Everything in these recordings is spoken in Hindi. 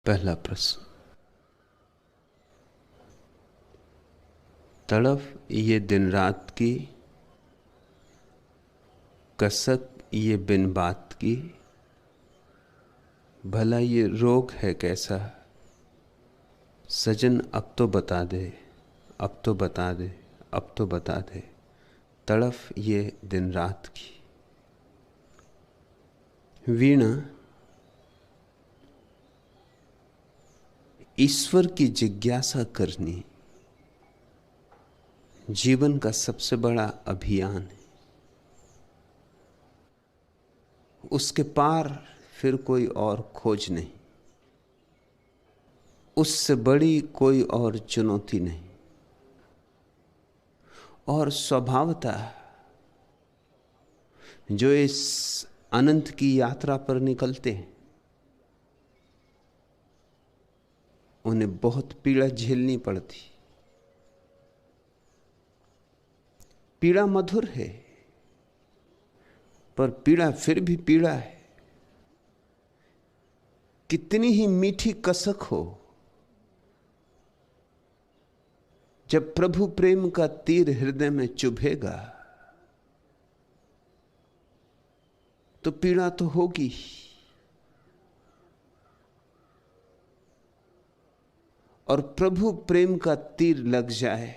पहला प्रश्न। तड़फ ये दिन रात की, कसक ये बिन बात की। भला ये रोग है कैसा, सजन अब तो बता दे, अब तो बता दे, अब तो बता दे। तड़फ ये दिन रात की। वीणा ईश्वर की जिज्ञासा करनी जीवन का सबसे बड़ा अभियान है। उसके पार फिर कोई और खोज नहीं, उससे बड़ी कोई और चुनौती नहीं। और स्वभावतः जो इस अनंत की यात्रा पर निकलते हैं उन्हें बहुत पीड़ा झेलनी पड़ती। पीड़ा मधुर है, पर पीड़ा फिर भी पीड़ा है। कितनी ही मीठी कसक हो, जब प्रभु प्रेम का तीर हृदय में चुभेगा तो पीड़ा तो होगी। और प्रभु प्रेम का तीर लग जाए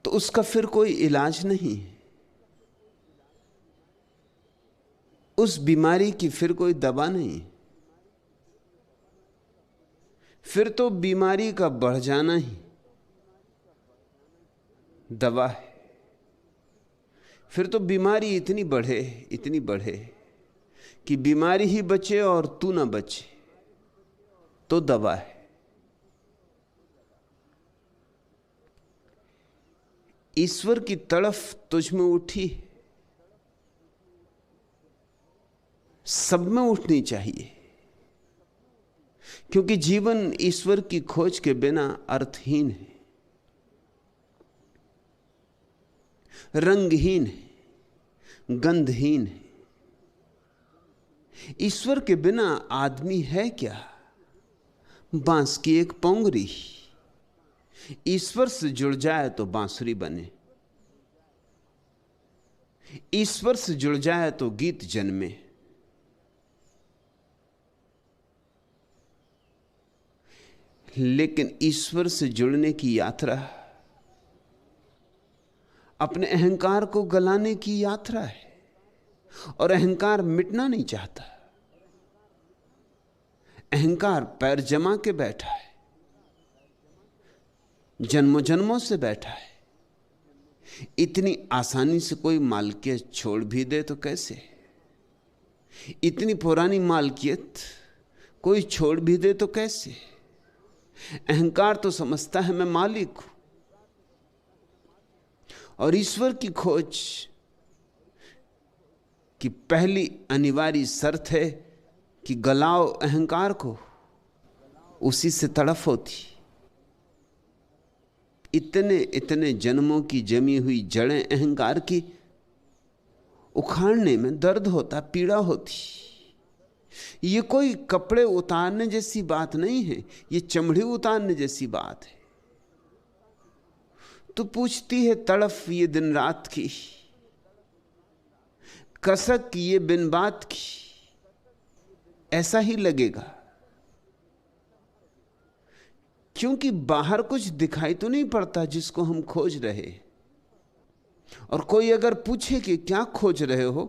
तो उसका फिर कोई इलाज नहीं। उस बीमारी की फिर कोई दवा नहीं। फिर तो बीमारी का बढ़ जाना ही दवा है। फिर तो बीमारी इतनी बढ़े कि बीमारी ही बचे और तू ना बचे तो दवा है। ईश्वर की तड़फ तुझ में उठी, सब में उठनी चाहिए, क्योंकि जीवन ईश्वर की खोज के बिना अर्थहीन है, रंगहीन है, गंधहीन है। ईश्वर के बिना आदमी है क्या? बांस की एक पोंगरी। ईश्वर से जुड़ जाए तो बांसुरी बने, ईश्वर से जुड़ जाए तो गीत जन्मे। लेकिन ईश्वर से जुड़ने की यात्रा अपने अहंकार को गलाने की यात्रा है, और अहंकार मिटना नहीं चाहता। अहंकार पैर जमा के बैठा है, जन्मों जन्मों से बैठा है। इतनी आसानी से कोई मालकियत छोड़ भी दे तो कैसे? इतनी पुरानी मालकियत कोई छोड़ भी दे तो कैसे? अहंकार तो समझता है मैं मालिक हूं। और ईश्वर की खोज की पहली अनिवार्य शर्त है कि गलाओ अहंकार को, उसी से तड़फ होती। इतने इतने जन्मों की जमी हुई जड़ें अहंकार की उखाड़ने में दर्द होता, पीड़ा होती। ये कोई कपड़े उतारने जैसी बात नहीं है, ये चमड़ी उतारने जैसी बात है। तो पूछती है तड़फ ये दिन रात की, कसक ये बिन बात की। ऐसा ही लगेगा, क्योंकि बाहर कुछ दिखाई तो नहीं पड़ता जिसको हम खोज रहे। और कोई अगर पूछे कि क्या खोज रहे हो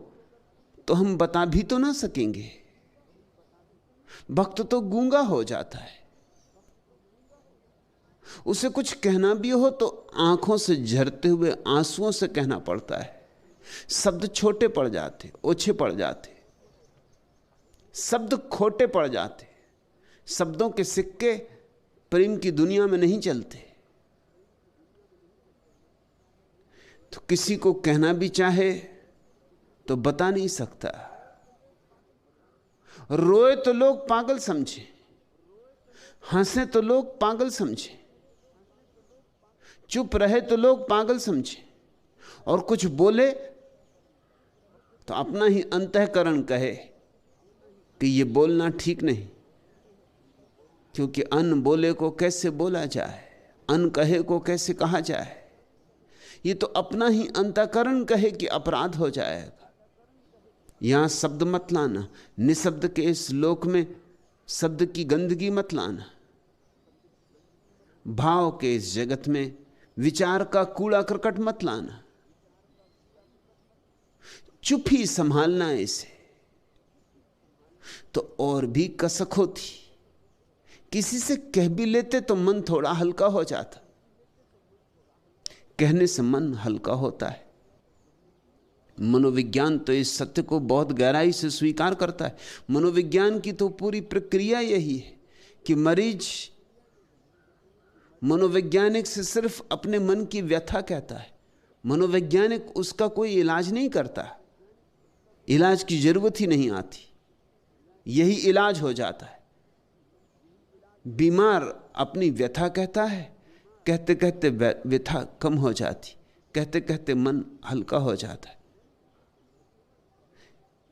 तो हम बता भी तो ना सकेंगे। भक्त तो गूंगा हो जाता है। उसे कुछ कहना भी हो तो आंखों से झरते हुए आंसुओं से कहना पड़ता है। शब्द छोटे पड़ जाते, ओछे पड़ जाते, शब्द खोटे पड़ जाते। शब्दों के सिक्के प्रेम की दुनिया में नहीं चलते। तो किसी को कहना भी चाहे तो बता नहीं सकता। रोए तो लोग पागल समझे, हंसे तो लोग पागल समझे, चुप रहे तो लोग पागल समझे, और कुछ बोले तो अपना ही अंतःकरण कहे कि ये बोलना ठीक नहीं, क्योंकि अन बोले को कैसे बोला जाए, अन कहे को कैसे कहा जाए। ये तो अपना ही अंतःकरण कहे कि अपराध हो जाएगा। यहां शब्द मत लाना, निशब्द के इस लोक में शब्द की गंदगी मत लाना। भाव के इस जगत में विचार का कूड़ा करकट मत लाना। चुप ही संभालना इसे, तो और भी कसक होती। किसी से कह भी लेते तो मन थोड़ा हल्का हो जाता। कहने से मन हल्का होता है। मनोविज्ञान तो इस सत्य को बहुत गहराई से स्वीकार करता है। मनोविज्ञान की तो पूरी प्रक्रिया यही है कि मरीज मनोवैज्ञानिक से सिर्फ अपने मन की व्यथा कहता है। मनोवैज्ञानिक उसका कोई इलाज नहीं करता, इलाज की जरूरत ही नहीं आती, यही इलाज हो जाता है। बीमार अपनी व्यथा कहता है, कहते कहते व्यथा कम हो जाती, कहते कहते मन हल्का हो जाता है।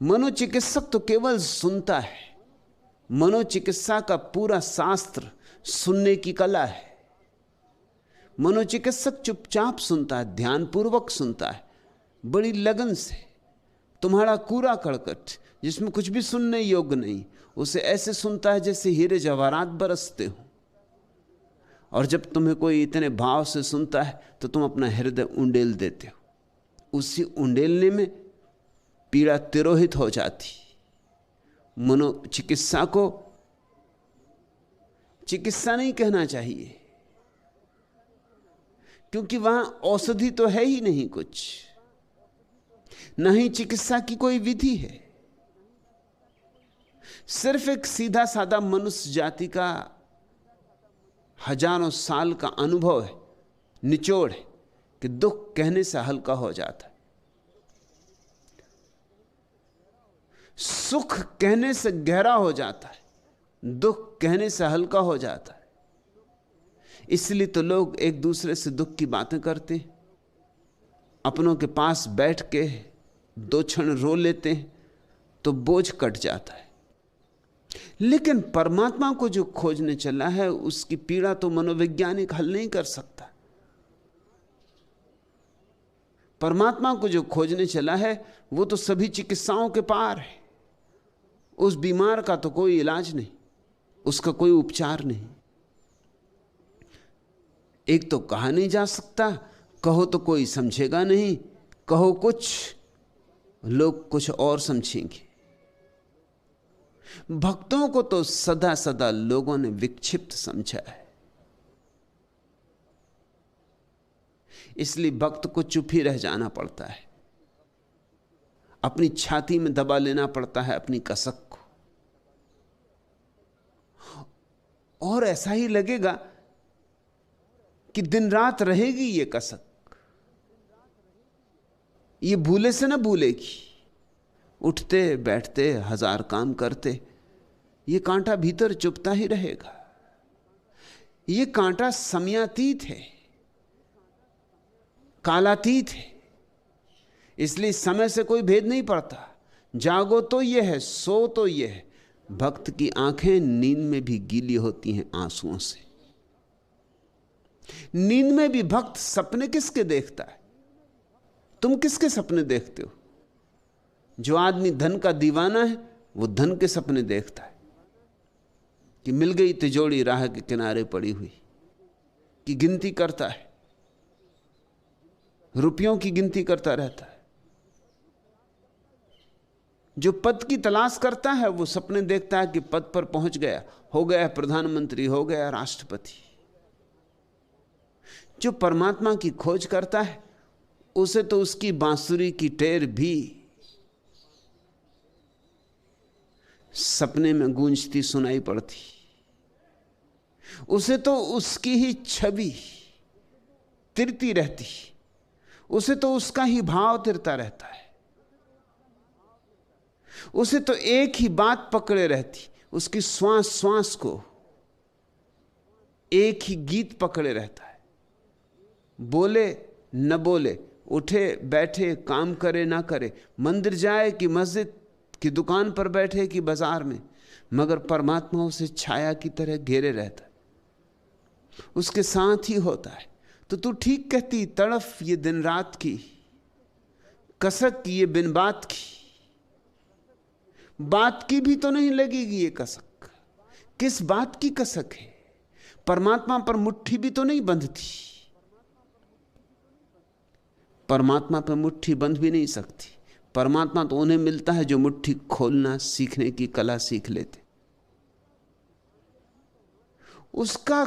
मनोचिकित्सक तो केवल सुनता है। मनोचिकित्सा का पूरा शास्त्र सुनने की कला है। मनोचिकित्सक चुपचाप सुनता है, ध्यानपूर्वक सुनता है, बड़ी लगन से। तुम्हारा कूड़ा कड़कट जिसमें कुछ भी सुनने योग्य नहीं, उसे ऐसे सुनता है जैसे हीरे जवाहरात बरसते हो। और जब तुम्हें कोई इतने भाव से सुनता है तो तुम अपना हृदय उंडेल देते हो। उसी उंडेलने में पीड़ा तिरोहित हो जाती। मनोचिकित्सा को चिकित्सा नहीं कहना चाहिए, क्योंकि वहां औषधि तो है ही नहीं कुछ, न ही चिकित्सा की कोई विधि है। सिर्फ एक सीधा साधा मनुष्य जाति का हजारों साल का अनुभव है, निचोड़ है कि दुख कहने से हल्का हो जाता है, सुख कहने से गहरा हो जाता है, दुख कहने से हल्का हो जाता है। इसलिए तो लोग एक दूसरे से दुख की बातें करते हैं, अपनों के पास बैठ के दो क्षण रो लेते हैं तो बोझ कट जाता है। लेकिन परमात्मा को जो खोजने चला है उसकी पीड़ा तो मनोवैज्ञानिक हल नहीं कर सकता। परमात्मा को जो खोजने चला है वो तो सभी चिकित्साओं के पार है। उस बीमार का तो कोई इलाज नहीं, उसका कोई उपचार नहीं। एक तो कहा नहीं जा सकता, कहो तो कोई समझेगा नहीं, कहो कुछ लोग कुछ और समझेंगे। भक्तों को तो सदा सदा लोगों ने विक्षिप्त समझा है, इसलिए भक्त को चुप ही रह जाना पड़ता है, अपनी छाती में दबा लेना पड़ता है अपनी कसक को। और ऐसा ही लगेगा कि दिन रात रहेगी ये कसक, ये भूले से ना भूलेगी। उठते बैठते हजार काम करते ये कांटा भीतर चुभता ही रहेगा। ये कांटा समयातीत है, कालातीत है, इसलिए समय से कोई भेद नहीं पड़ता। जागो तो ये है, सो तो ये है। भक्त की आंखें नींद में भी गीली होती हैं आंसुओं से। नींद में भी भक्त सपने किसके देखता है? तुम किसके सपने देखते हो? जो आदमी धन का दीवाना है वो धन के सपने देखता है कि मिल गई तिजोरी राह के किनारे पड़ी हुई, की गिनती करता है, रुपयों की गिनती करता रहता है। जो पद की तलाश करता है वो सपने देखता है कि पद पर पहुंच गया, हो गया प्रधानमंत्री, हो गया राष्ट्रपति। जो परमात्मा की खोज करता है उसे तो उसकी बांसुरी की टेर भी सपने में गूंजती सुनाई पड़ती, उसे तो उसकी ही छवि तिरती रहती, उसे तो उसका ही भाव तिरता रहता है, उसे तो एक ही बात पकड़े रहती, उसकी श्वास श्वास को एक ही गीत पकड़े रहता है। बोले न बोले, उठे बैठे, काम करे ना करे, मंदिर जाए कि मस्जिद, कि दुकान पर बैठे कि बाजार में, मगर परमात्मा उसे छाया की तरह घेरे रहता है, उसके साथ ही होता है। तो तू ठीक कहती, तड़फ ये दिन रात की, कसक ये बिन बात की। बात की भी तो नहीं लगेगी ये कसक, किस बात की कसक है? परमात्मा पर मुट्ठी भी तो नहीं बंधती, परमात्मा पर मुट्ठी बंध भी नहीं सकती। परमात्मा तो उन्हें मिलता है जो मुट्ठी खोलना सीखने की कला सीख लेते। उसका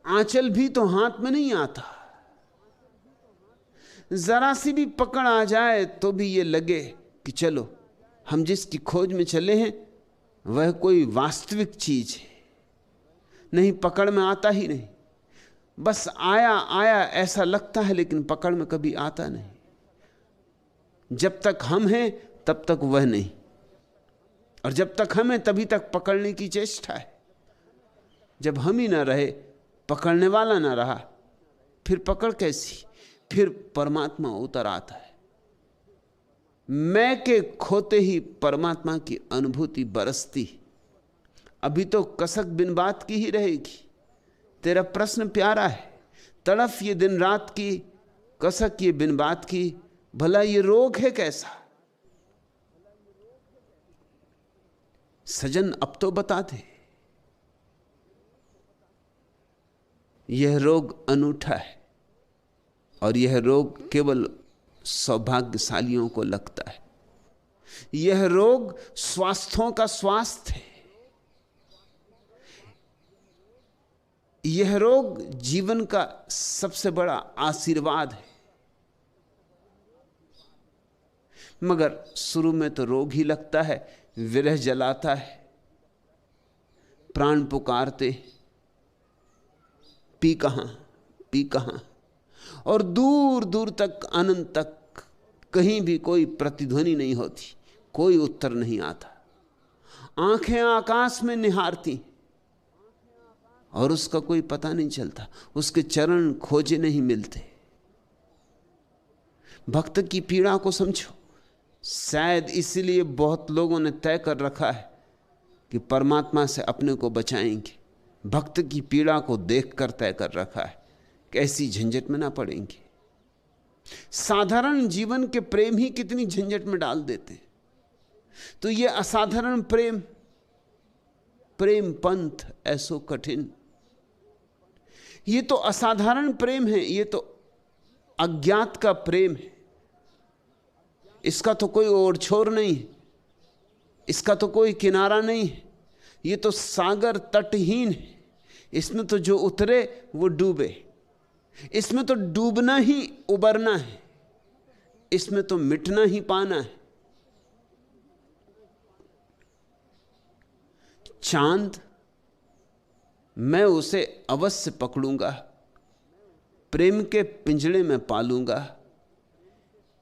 आंचल भी तो हाथ में नहीं आता, जरा सी भी पकड़ आ जाए तो भी ये लगे कि चलो हम जिसकी खोज में चले हैं वह कोई वास्तविक चीज है। नहीं, पकड़ में आता ही नहीं, बस आया आया ऐसा लगता है, लेकिन पकड़ में कभी आता नहीं। जब तक हम हैं तब तक वह नहीं, और जब तक हम हैं तभी तक पकड़ने की चेष्टा है। जब हम ही ना रहे, पकड़ने वाला ना रहा, फिर पकड़ कैसी? फिर परमात्मा उतर आता है। मैं के खोते ही परमात्मा की अनुभूति बरसती। अभी तो कसक बिन बात की ही रहेगी। तेरा प्रश्न प्यारा है, तड़फ ये दिन रात की, कसक ये बिन बात की। भला ये रोग है कैसा? सजन अब तो बता दे। यह रोग अनूठा है, और यह रोग केवल सौभाग्यशालियों को लगता है। यह रोग स्वास्थ्यों का स्वास्थ्य है। यह रोग जीवन का सबसे बड़ा आशीर्वाद है। मगर शुरू में तो रोग ही लगता है, विरह जलाता है, प्राण पुकारते, पी कहां, और दूर दूर तक, अनंत तक कहीं भी कोई प्रतिध्वनि नहीं होती, कोई उत्तर नहीं आता। आंखें आकाश में निहारती और उसका कोई पता नहीं चलता, उसके चरण खोजे नहीं मिलते। भक्त की पीड़ा को समझो। शायद इसलिए बहुत लोगों ने तय कर रखा है कि परमात्मा से अपने को बचाएंगे। भक्त की पीड़ा को देखकर तय कर रखा है कि ऐसी झंझट में ना पड़ेंगे। साधारण जीवन के प्रेम ही कितनी झंझट में डाल देते, तो ये असाधारण प्रेम, प्रेम पंथ ऐसो कठिन, ये तो असाधारण प्रेम है, ये तो अज्ञात का प्रेम है। इसका तो कोई ओर छोर नहीं है, इसका तो कोई किनारा नहीं है, ये तो सागर तटहीन है। इसमें तो जो उतरे वो डूबे, इसमें तो डूबना ही उबरना है, इसमें तो मिटना ही पाना है। चांद, मैं उसे अवश्य पकड़ूंगा, प्रेम के पिंजड़े में पालूंगा,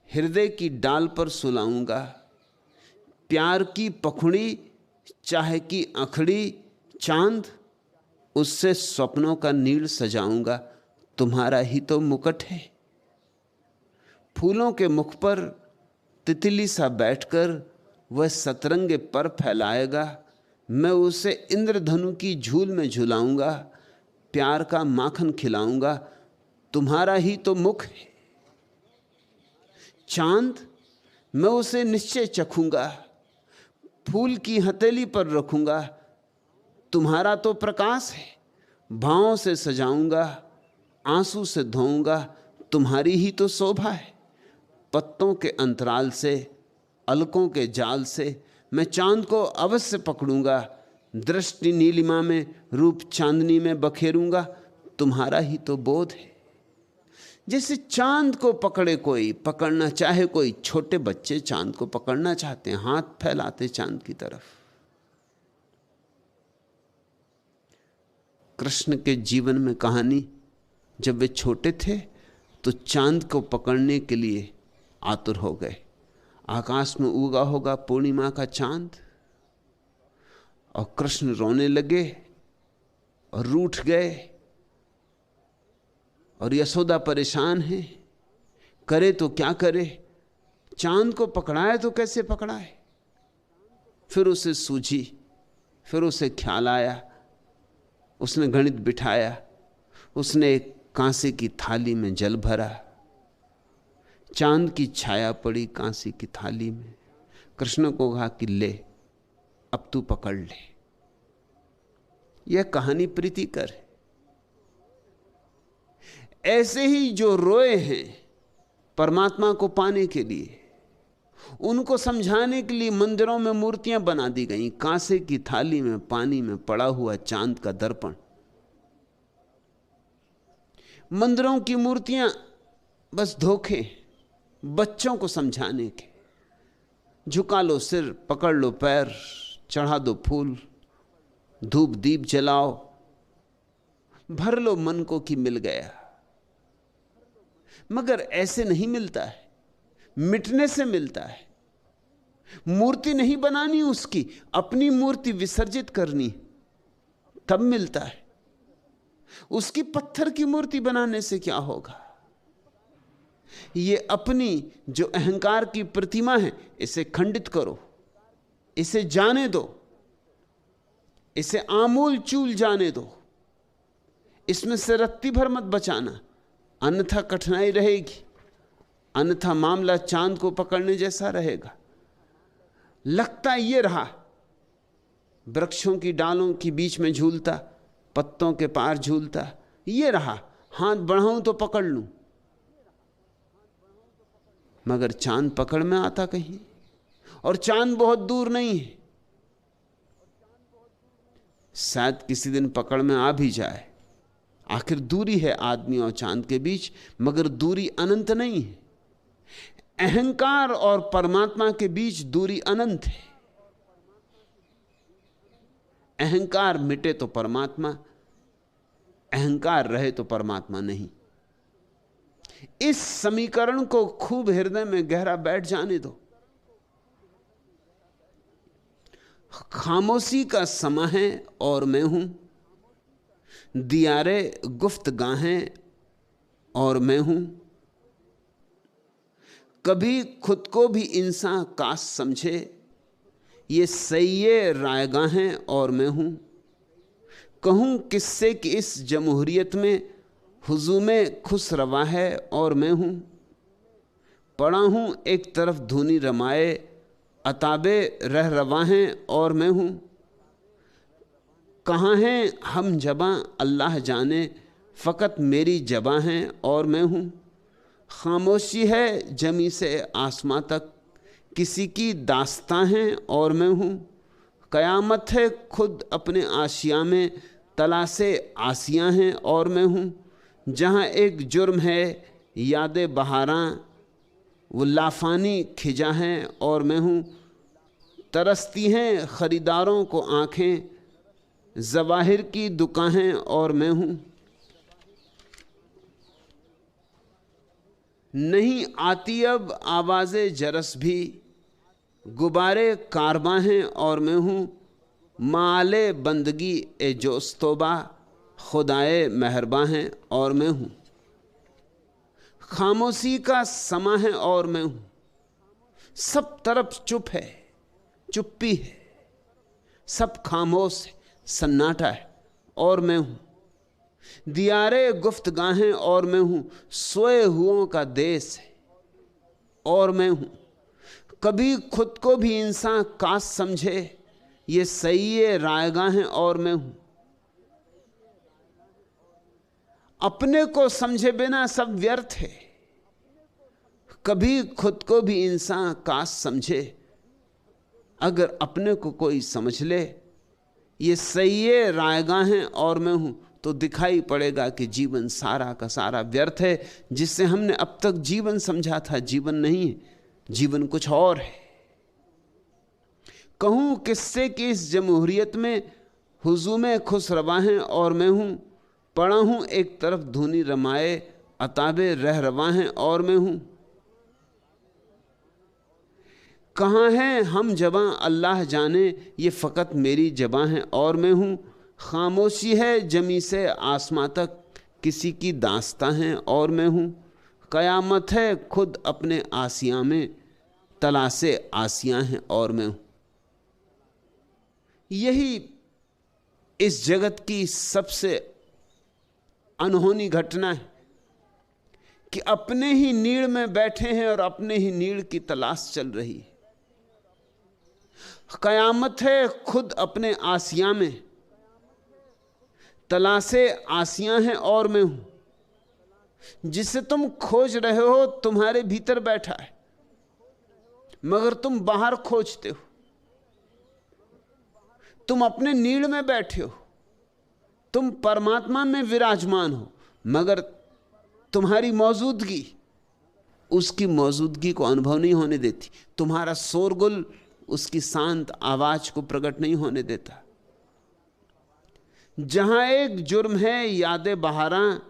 हृदय की डाल पर सुलाऊंगा। प्यार की पखुड़ी चाहे की अखड़ी, चांद उससे स्वप्नों का नीड़ सजाऊंगा। तुम्हारा ही तो मुकुट है। फूलों के मुख पर तितली सा बैठकर वह सतरंगे पर फैलाएगा। मैं उसे इंद्रधनु की झूल में झुलाऊंगा, प्यार का माखन खिलाऊंगा। तुम्हारा ही तो मुख है। चांद, मैं उसे निश्चय चखूंगा, फूल की हथेली पर रखूंगा। तुम्हारा तो प्रकाश है। भावों से सजाऊंगा, आंसू से धोऊंगा। तुम्हारी ही तो शोभा है। पत्तों के अंतराल से, अलकों के जाल से मैं चांद को अवश्य पकड़ूंगा। दृष्टि नीलिमा में, रूप चांदनी में बखेरूंगा। तुम्हारा ही तो बोध है। जैसे चांद को पकड़े कोई, पकड़ना चाहे कोई। छोटे बच्चे चांद को पकड़ना चाहते हैं, हाथ फैलाते चांद की तरफ। कृष्ण के जीवन में कहानी, जब वे छोटे थे तो चांद को पकड़ने के लिए आतुर हो गए। आकाश में उगा होगा पूर्णिमा का चांद, और कृष्ण रोने लगे और रूठ गए, और यशोदा परेशान है, करे तो क्या करे। चांद को पकड़ाए तो कैसे पकड़ाए। फिर उसे सूझी, फिर उसे ख्याल आया, उसने गणित बिठाया, उसने एक कांसे की थाली में जल भरा, चांद की छाया पड़ी कांसे की थाली में। कृष्ण को कहा कि ले, अब तू पकड़ ले। यह कहानी प्रीतिकर है। ऐसे ही जो रोए हैं परमात्मा को पाने के लिए, उनको समझाने के लिए मंदिरों में मूर्तियां बना दी गई, कांसे की थाली में पानी में पड़ा हुआ चांद का दर्पण। मंदिरों की मूर्तियां बस धोखे, बच्चों को समझाने के। झुका लो सिर, पकड़ लो पैर, चढ़ा दो फूल, धूप दीप जलाओ, भर लो मन को कि मिल गया। मगर ऐसे नहीं मिलता है, मिटने से मिलता है। मूर्ति नहीं बनानी उसकी, अपनी मूर्ति विसर्जित करनी, तब मिलता है। उसकी पत्थर की मूर्ति बनाने से क्या होगा? ये अपनी जो अहंकार की प्रतिमा है, इसे खंडित करो, इसे जाने दो, इसे आमूल चूल जाने दो, इसमें से रत्ती भर मत बचाना, अन्यथा कठिनाई रहेगी, अन्यथा मामला चांद को पकड़ने जैसा रहेगा। लगता ये रहा, वृक्षों की डालों के बीच में झूलता, पत्तों के पार झूलता, ये रहा, हाथ बढ़ाऊं तो पकड़ लूं, मगर चांद पकड़ में आता कहीं? और चांद बहुत दूर नहीं है, शायद किसी दिन पकड़ में आ भी जाए। आखिर दूरी है आदमी और चांद के बीच, मगर दूरी अनंत नहीं है। अहंकार और परमात्मा के बीच दूरी अनंत है। अहंकार मिटे तो परमात्मा, अहंकार रहे तो परमात्मा नहीं। इस समीकरण को खूब हृदय में गहरा बैठ जाने दो। खामोशी का समा है और मैं हूं, दियारे गुफ्तगाहें और मैं हूं। कभी खुद को भी इंसान काश समझे, ये सैये रायगाहें और मैं हूं। कहूं किससे कि इस जमहूरियत में हुजूमे खुश रवा है और मैं हूं। पड़ा हूं एक तरफ धुनी रमाए, अताबे रह रवा हैं और मैं हूं। कहाँ हैं हम जबां अल्लाह जाने, फ़कत मेरी जबां हैं और मैं हूं। खामोशी है जमी से आसमां तक, किसी की दास्तां हैं और मैं हूं। कयामत है खुद अपने आशिया में, तलाशे आसियां हैं और मैं हूं। जहाँ एक जुर्म है यादे बहारां, वो लाफानी खिजा हैं और मैं हूं। तरसती हैं खरीदारों को आंखें, ज़वाहिर की दुकानें और मैं हूं। नहीं आती अब आवाज़े जरस भी, गुबारे कारवां हैं और मैं हूं। माले बंदगी ए जोस्तोबा, खुदाए मेहरबां हैं और मैं हूं। खामोशी का समा है और मैं हूं। सब तरफ चुप है, चुप्पी है, सब खामोश है, सन्नाटा है और मैं हूं। दियारे गुफ्तगाहें और मैं हूं। सोए हुओं का देश है और मैं हूं। कभी खुद को भी इंसान काश समझे, ये सैये रायगाहें और मैं हूं। अपने को समझे बिना सब व्यर्थ है। कभी खुद को भी इंसान काश समझे, अगर अपने को कोई समझ ले, ये सैये रायगाहें और मैं हूं, तो दिखाई पड़ेगा कि जीवन सारा का सारा व्यर्थ है। जिससे हमने अब तक जीवन समझा था, जीवन नहीं है, जीवन कुछ और है। कहूं किससे कि इस जमहूरियत में हुजूमे खुश रवाहें और मैं हूं। पड़ा हूं एक तरफ धुनी रमाए, अताबे रह रवाहें और मैं हूं। कहाँ हैं हम जबां अल्लाह जाने, ये फ़कत मेरी जबां है और मैं हूं। खामोशी है जमी से आसमां तक, किसी की दास्तां है और मैं हूं। कयामत है खुद अपने आसियां में, तलाशे आसियां हैं और मैं हूं। यही इस जगत की सबसे अनहोनी घटना है कि अपने ही नीड़ में बैठे हैं और अपने ही नीड़ की तलाश चल रही है। कयामत है खुद अपने आसिया में, तलाशे आसियां हैं और मैं हूं। जिसे तुम खोज रहे हो तुम्हारे भीतर बैठा है, मगर तुम बाहर खोजते हो। तुम अपने नीड़ में बैठे हो, तुम परमात्मा में विराजमान हो, मगर तुम्हारी मौजूदगी उसकी मौजूदगी को अनुभव नहीं होने देती। तुम्हारा शोरगुल उसकी शांत आवाज को प्रकट नहीं होने देता। जहां एक जुर्म है यादें बहारा,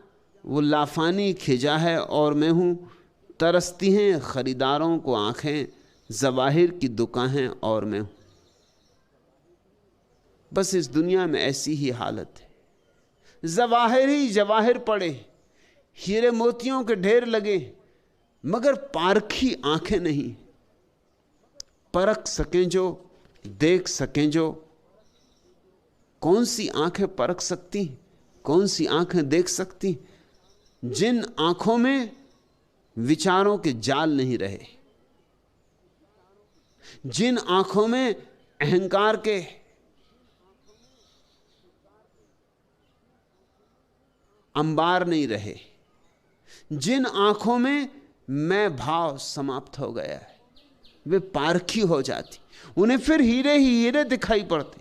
वो लाफानी खिजा है और मैं हूं। तरसती हैं खरीदारों को आंखें, जवाहिर की दुकानें और मैं हूं। बस इस दुनिया में ऐसी ही हालत है। जवाहिर ही जवाहिर पड़े, हीरे मोतियों के ढेर लगे, मगर पारखी आंखें नहीं। परख सकें जो, देख सकें जो। कौन सी आंखें परख सकती, कौन सी आंखें देख सकती? जिन आंखों में विचारों के जाल नहीं रहे, जिन आंखों में अहंकार के अंबार नहीं रहे, जिन आंखों में मैं भाव समाप्त हो गया है, वे पारखी हो जाती। उन्हें फिर हीरे ही हीरे दिखाई पड़ते।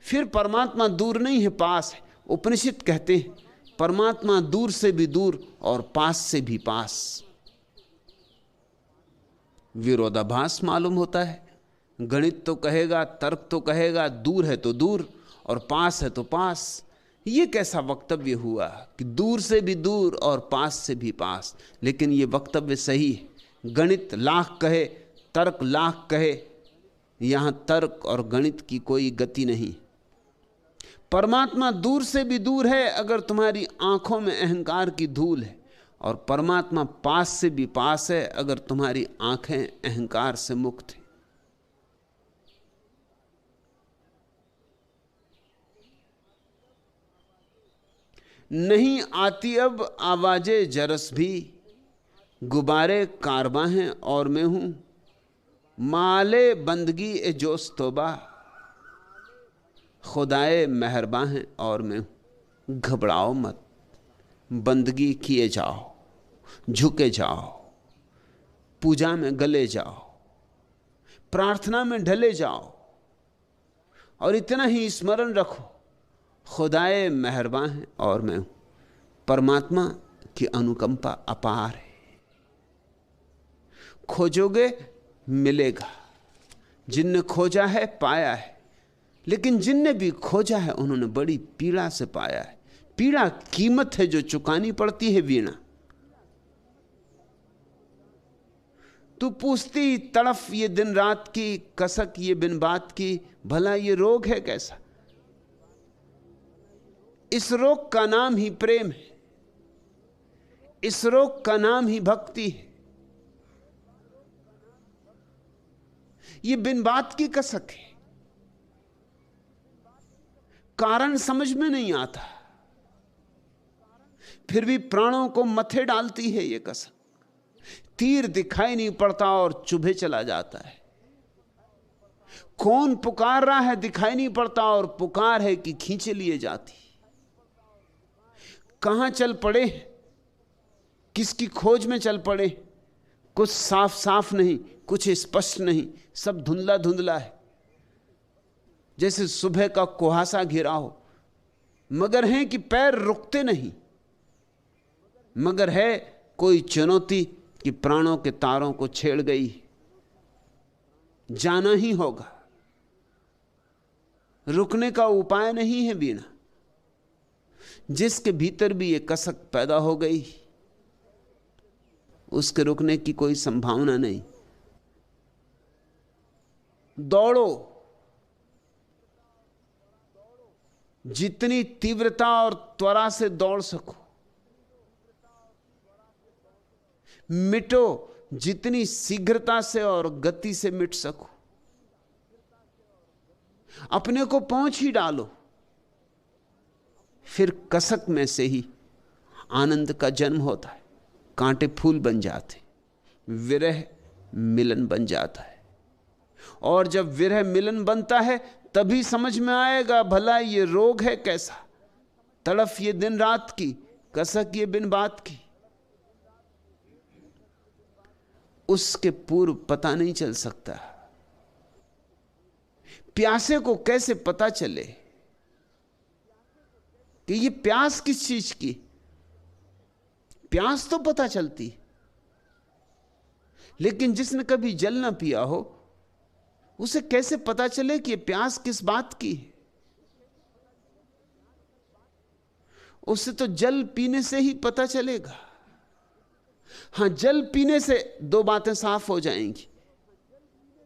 फिर परमात्मा दूर नहीं है, पास है। उपनिषद कहते हैं परमात्मा दूर से भी दूर और पास से भी पास। विरोधाभास मालूम होता है। गणित तो कहेगा, तर्क तो कहेगा दूर है तो दूर और पास है तो पास। ये कैसा वक्तव्य हुआ कि दूर से भी दूर और पास से भी पास? लेकिन ये वक्तव्य सही है। गणित लाख कहे, तर्क लाख कहे, यहां तर्क और गणित की कोई गति नहीं। परमात्मा दूर से भी दूर है अगर तुम्हारी आंखों में अहंकार की धूल है, और परमात्मा पास से भी पास है अगर तुम्हारी आंखें अहंकार से मुक्त हैं। नहीं आती अब आवाज़े जरस भी, गुब्बारे कारवां हैं और मैं हूं। माले बंदगी ए जोश तोबा, खुदाए मेहरबान है और मैं हूं। घबराओ मत, बंदगी किए जाओ, झुके जाओ, पूजा में गले जाओ, प्रार्थना में ढले जाओ, और इतना ही स्मरण रखो, खुदाए मेहरबान है और मैं हूं। परमात्मा की अनुकंपा अपार है। खोजोगे मिलेगा। जिनने खोजा है पाया है, लेकिन जिनने भी खोजा है उन्होंने बड़ी पीड़ा से पाया है। पीड़ा कीमत है जो चुकानी पड़ती है। वीणा तू पूछती तड़फ ये दिन रात की, कसक ये बिन बात की, भला ये रोग है कैसा? इस रोग का नाम ही प्रेम है, इस रोग का नाम ही भक्ति है। ये बिन बात की कसक है, कारण समझ में नहीं आता, फिर भी प्राणों को मथे डालती है ये कसक। तीर दिखाई नहीं पड़ता और चुभे चला जाता है। कौन पुकार रहा है दिखाई नहीं पड़ता और पुकार है कि खींचे लिए जाती। कहां चल पड़े, किसकी खोज में चल पड़े, कुछ साफ साफ नहीं, कुछ स्पष्ट नहीं, सब धुंधला धुंधला है, जैसे सुबह का कुहासा घिरा हो। मगर है कि पैर रुकते नहीं, मगर है कोई चुनौती कि प्राणों के तारों को छेड़ गई, जाना ही होगा। रुकने का उपाय नहीं है वीणा। जिसके भीतर भी ये कसक पैदा हो गई, उसके रुकने की कोई संभावना नहीं। दौड़ो, जितनी तीव्रता और त्वरा से दौड़ सको। मिटो, जितनी शीघ्रता से और गति से मिट सको। अपने को पहुंच ही डालो, फिर कसक में से ही आनंद का जन्म होता है। कांटे फूल बन जाते, विरह मिलन बन जाता है। और जब विरह मिलन बनता है तभी समझ में आएगा भला ये रोग है कैसा, तड़फ ये दिन रात की, कसक ये बिन बात की। उसके पूर्व पता नहीं चल सकता। प्यासे को कैसे पता चले कि ये प्यास किस चीज की? प्यास तो पता चलती, लेकिन जिसने कभी जल ना पिया हो उसे कैसे पता चले कि प्यास किस बात की है? उसे तो जल पीने से ही पता चलेगा। हां, जल पीने से दो बातें साफ हो जाएंगी।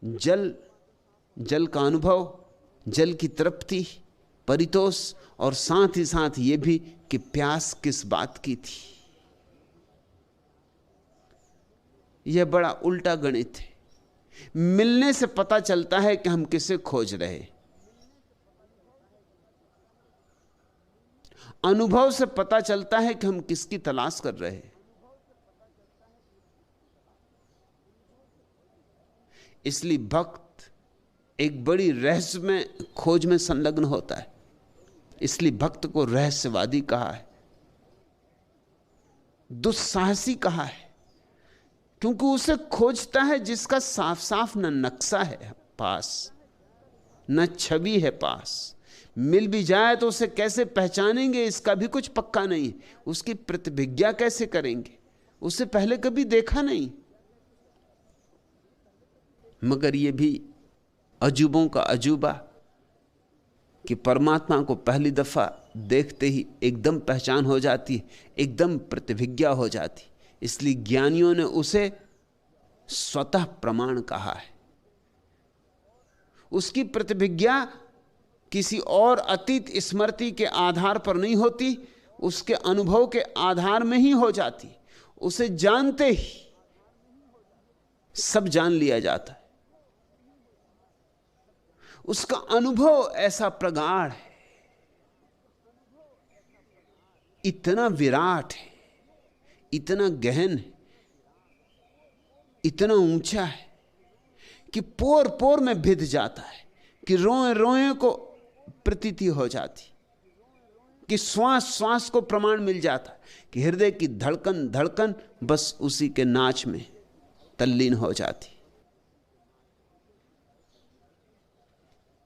जल का अनुभव, जल की तृप्ति, परितोष, और साथ ही साथ यह भी कि प्यास किस बात की थी। यह बड़ा उल्टा गणित है। मिलने से पता चलता है कि हम किसे खोज रहे, अनुभव से पता चलता है कि हम किसकी तलाश कर रहे हैं। इसलिए भक्त एक बड़ी रहस्यमय खोज में संलग्न होता है। इसलिए भक्त को रहस्यवादी कहा है, दुस्साहसी कहा है, क्योंकि उसे खोजता है जिसका साफ साफ न नक्शा है पास, न छवि है पास। मिल भी जाए तो उसे कैसे पहचानेंगे इसका भी कुछ पक्का नहीं। उसकी प्रतिभिज्ञा कैसे करेंगे, उसे पहले कभी देखा नहीं। मगर यह भी अजूबों का अजूबा कि परमात्मा को पहली दफा देखते ही एकदम पहचान हो जाती, एकदम प्रतिभिज्ञा हो जाती। इसलिए ज्ञानियों ने उसे स्वतः प्रमाण कहा है। उसकी प्रतिभिज्ञा किसी और अतीत स्मृति के आधार पर नहीं होती, उसके अनुभव के आधार में ही हो जाती। उसे जानते ही सब जान लिया जाता है। उसका अनुभव ऐसा प्रगाढ़ है, इतना विराट है, इतना गहन है, इतना ऊंचा है कि पोर पोर में भिद जाता है, कि रोए रोए को प्रतीति हो जाती, कि श्वास श्वास को प्रमाण मिल जाता, कि हृदय की धड़कन धड़कन बस उसी के नाच में तल्लीन हो जाती।